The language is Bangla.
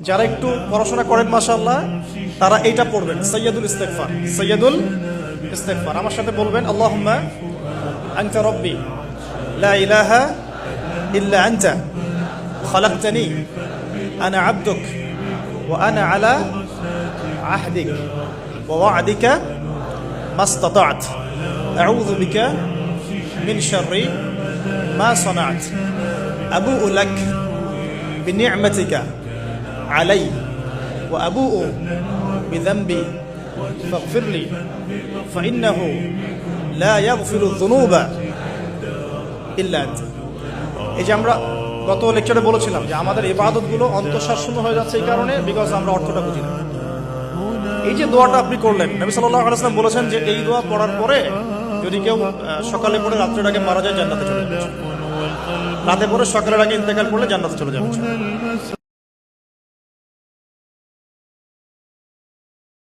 যারা একটু পড়াশোনা করেন মাশাআল্লাহ তারা এইটা পড়বেন, সাইয়্যিদুল ইস্তিগফার। সাইয়্যিদুল ইস্তিগফার আমার সাথে বলবেন, আল্লাহুম্মা আনতা রাব্বি লা ইলাহা ইল্লা আনতা খালাকতানি আনা আবদুক ওয়া আনা আলা আহদিক ওয়া ওয়া'দিকা মাস্তাতা'ত আউযু বিকা মিন শাররি মা সানা'ত আবু'ু লাক বিনি'মাতিকা আলাই ওয়া আবু'ু বিযানবি ফাগফির লি ফাইন্নাহু লা ইয়াগফিরু যুনুবা ইল্লা আনতা। এই যে আমরা গত লেকচারে বলেছিলাম যে আমাদের ইবাদতগুলো অন্তঃসার শূন্য হয়ে যাচ্ছে এই কারণে, বিকজ আমরা অর্থটা বুঝি না। এই যে দোয়াটা আপনি করলেন, নবী সাল্লাল্লাহু আলাইহি ওয়াসাল্লাম বলেছেন যে এই দোয়া পড়ার পরে যদি কেউ সকালে পড়ে রাত্রের আগে মারা যায় জান্নাতে চলে যাবে, রাতে পড়ে সকালের আগে ইন্তেকাল করলে জান্নাতে চলে যাবে।